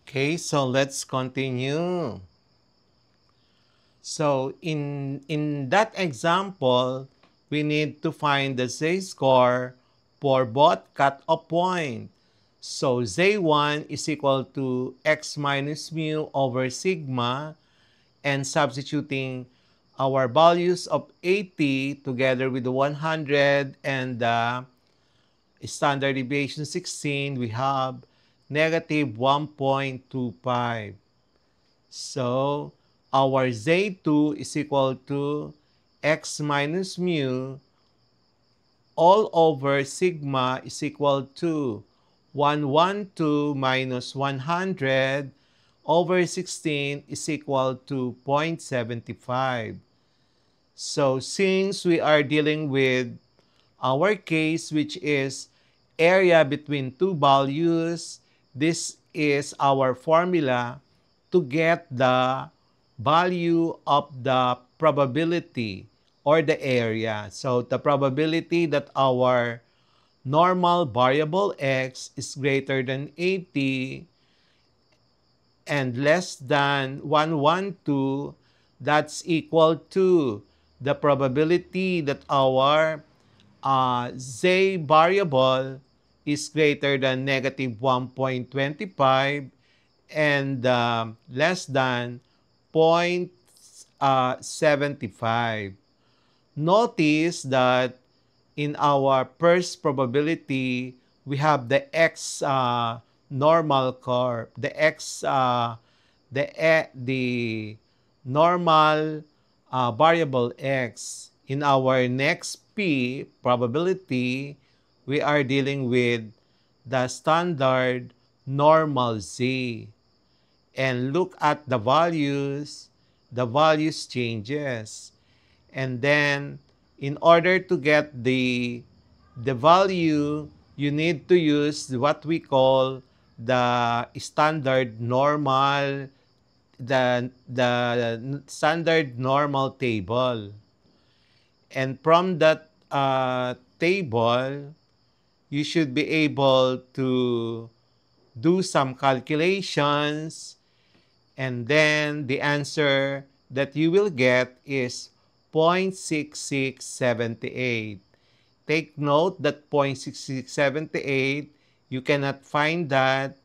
Okay, so let's continue. So in that example, we need to find the z-score for both cut-off point. So z1 is equal to x minus mu over sigma, and substituting our values of 80 together with the 100 and the standard deviation 16, we have negative 1.25. So our Z2 is equal to x minus mu all over sigma is equal to 112 minus 100 over 16 is equal to 0.75. So since we are dealing with our case, which is area between two values, this is our formula to get the value of the probability or the area. So the probability that our normal variable x is greater than 80 and less than 112, that's equal to the probability that our z variable is greater than negative 1.25 and less than 0.75. Notice that in our first probability, we have the x normal curve, the normal variable x. In our next p probability, we are dealing with the standard normal z. And look at the values changes. And then in order to get the value, you need to use what we call the standard normal, the standard normal table. And from that table, you should be able to do some calculations, and then the answer that you will get is 0.6678. Take note that 0.6678, you cannot find that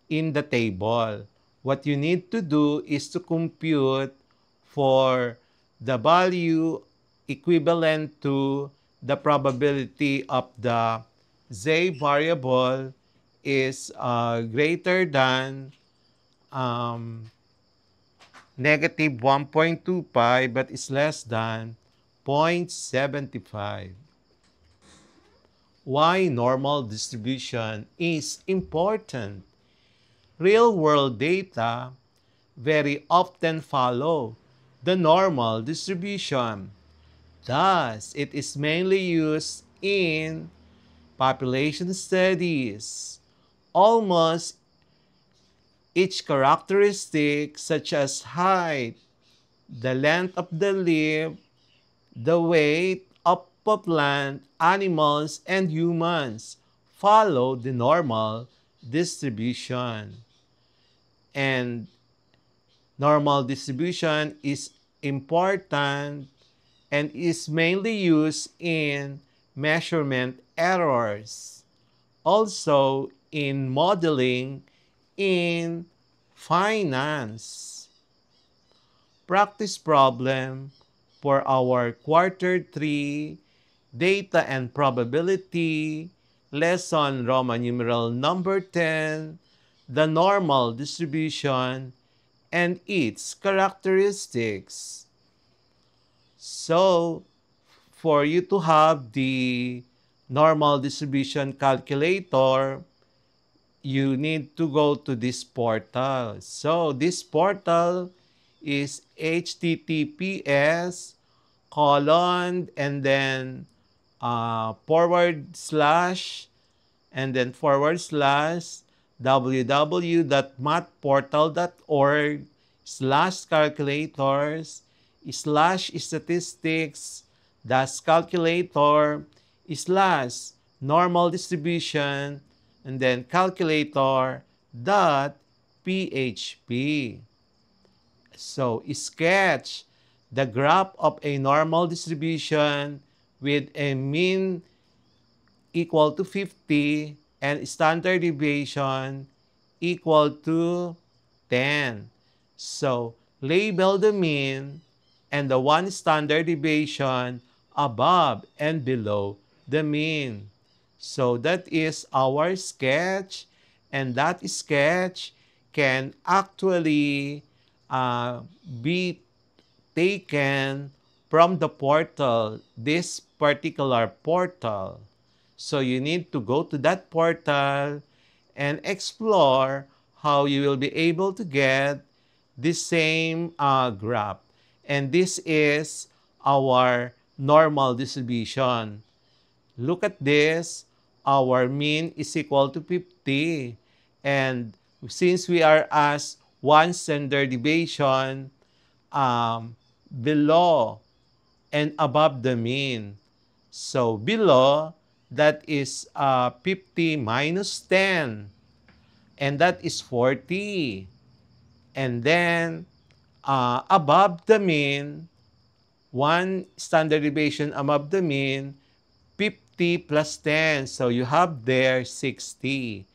in the table. What you need to do is to compute for the value equivalent to the probability of the z variable is greater than um, negative 1.25 but is less than 0.75. Why normal distribution is important? Real-world data very often follow the normal distribution. Thus, it is mainly used in population studies. Almost each characteristic, such as height, the length of the leaf, the weight of plant, animals, and humans, follow the normal distribution. And normal distribution is important and is mainly used in measurement errors, also in modeling in finance. Practice problem for our quarter 3 data and probability lesson Roman numeral number 10, the normal distribution and its characteristics. So, for you to have the normal distribution calculator, you need to go to this portal. So, this portal is https colon and then forward slash and then forward slash www.mathportal.org slash calculators slash statistics dash calculator slash normal distribution and then calculator PHP. So, sketch the graph of a normal distribution with a mean equal to 50 and standard deviation equal to 10. So, label the mean and the one standard deviation above and below the mean. So, that is our sketch, and that sketch can actually be taken from the portal, this particular portal. So you need to go to that portal and explore how you will be able to get the same graph. And this is our normal distribution. Look at this. Our mean is equal to 50. And since we are as one standard deviation below and above the mean. So below, that is 50 minus 10. And that is 40. And then above the mean, one standard deviation above the mean, 50 plus 10. So you have there 60.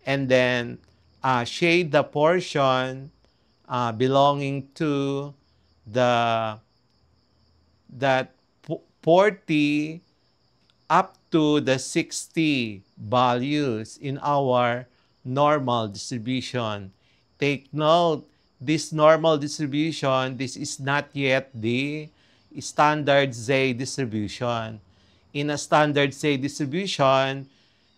And then shade the portion belonging to the that 40 up to the 60 values in our normal distribution. Take note, this normal distribution, this is not yet the standard Z distribution. In a standard Z distribution,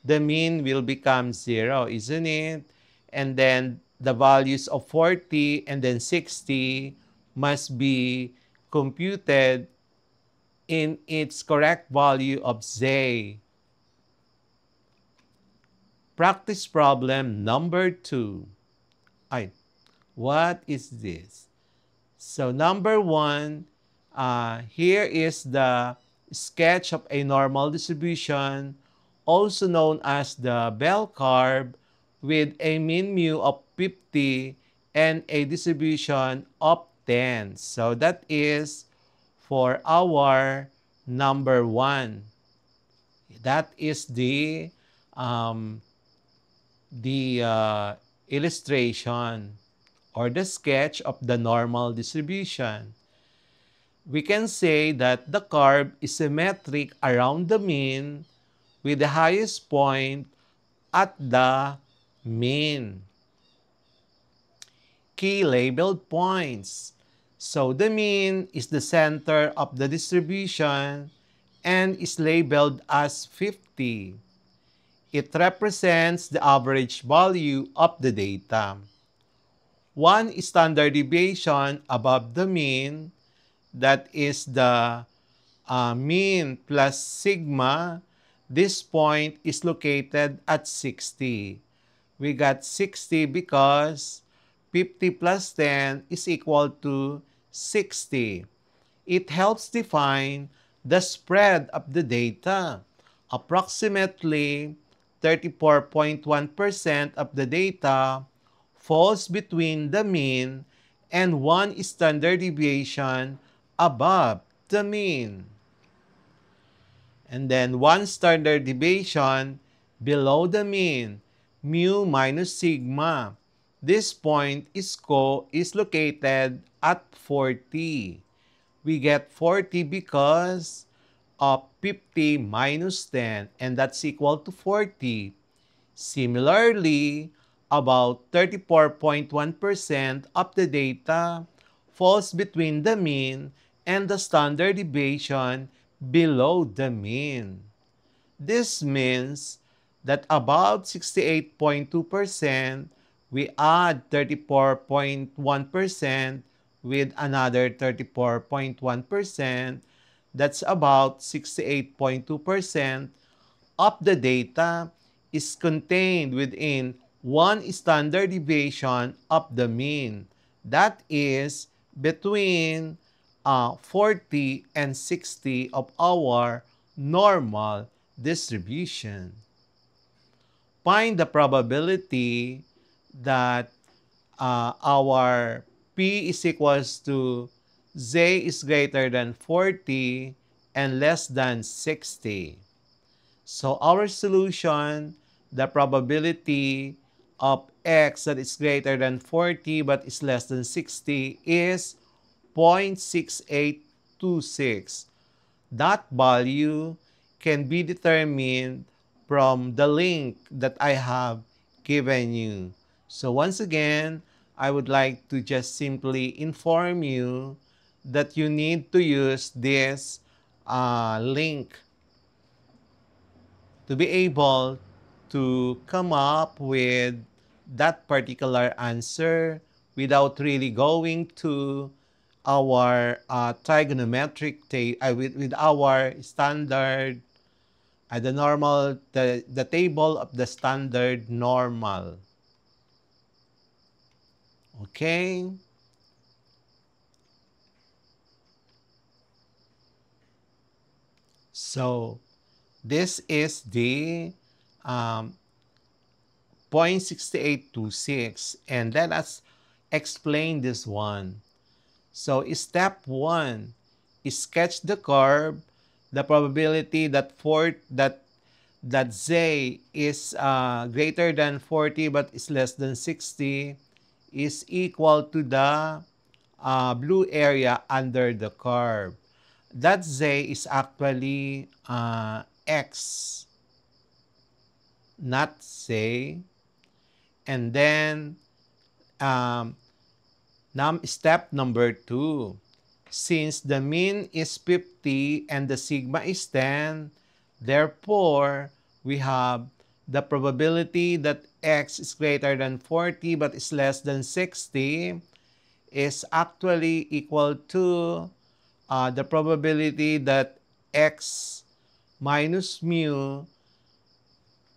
the mean will become 0, isn't it? And then the values of 40 and then 60 must be computed in its correct value of Z. Practice problem number 2. What is this? So number 1, here is the sketch of a normal distribution, also known as the bell curve, with a mean mu of 50 and a distribution of 10. So that is for our number 1. That is the illustration or the sketch of the normal distribution. We can say that the curve is symmetric around the mean with the highest point at the mean. Key labeled points. So the mean is the center of the distribution and is labeled as 50. It represents the average value of the data. One standard deviation above the mean, that is the mean plus sigma. This point is located at 60. We got 60 because 50 plus 10 is equal to 60. It helps define the spread of the data. Approximately 34.1% of the data falls between the mean and one standard deviation above the mean. And then one standard deviation below the mean, mu minus sigma. This point is located at 40. We get 40 because of 50 minus 10, and that's equal to 40. Similarly, about 34.1% of the data falls between the mean and the standard deviation below the mean. This means that about 68.2%, we add 34.1% with another 34.1%. That's about 68.2% of the data is contained within one standard deviation of the mean. That is between 40 and 60 of our normal distribution. Find the probability that our P is equals to Z is greater than 40 and less than 60. So our solution, the probability of X that is greater than 40 but is less than 60 is 0.6826. That value can be determined from the link that I have given you. So once again, I would like to just simply inform you that you need to use this link to be able to come up with that particular answer without really going to our trigonometric with our standard the table of the standard normal. Okay? So this is the um, 0.6826, and let us explain this one. So step 1 is sketch the curve. The probability that Z is greater than 40 but is less than 60 is equal to the blue area under the curve. That Z is actually X, not Z. And then um, step number 2. Since the mean is 50 and the sigma is 10, therefore, we have the probability that X is greater than 40 but is less than 60 is actually equal to the probability that X minus mu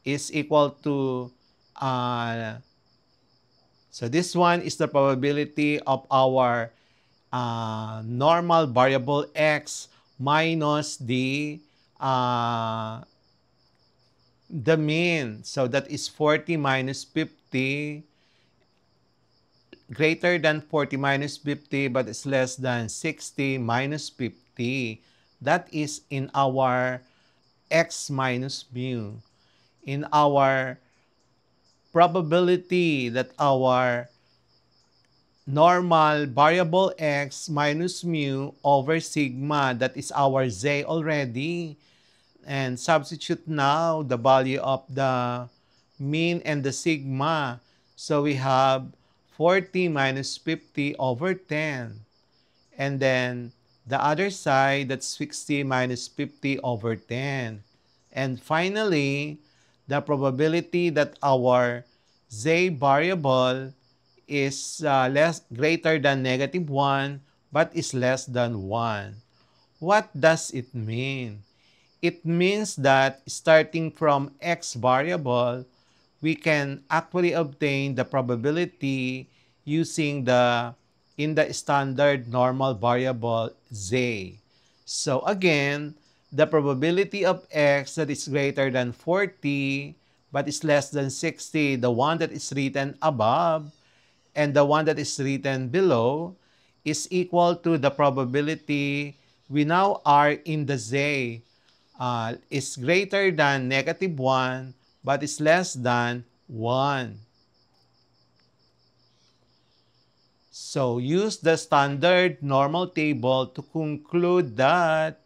is equal to so this one is the probability of our normal variable X minus the mean. So that is 40 minus 50, greater than 40 minus 50 but is less than 60 minus 50. That is in our X minus mu. In our probability that our normal variable X minus mu over sigma, that is our Z already, and substitute now the value of the mean and the sigma. So we have 40 minus 50 over 10. And then the other side, that's 60 minus 50 over 10. And finally, the probability that our Z variable is greater than negative 1 but is less than 1. What does it mean? It means that starting from X variable, we can actually obtain the probability using in the standard normal variable Z. So again, the probability of X that is greater than 40 but is less than 60, the one that is written above, and the one that is written below, is equal to the probability we now are in the Z is greater than negative 1 but is less than 1. So use the standard normal table to conclude that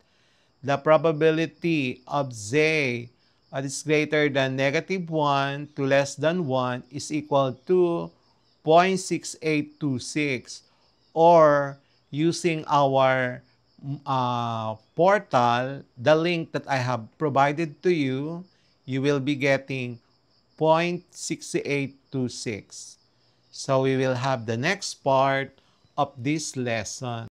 the probability of Z that is greater than negative 1 to less than 1 is equal to 0.6826, or using our portal, the link that I have provided to you, you will be getting 0.6826. So we will have the next part of this lesson.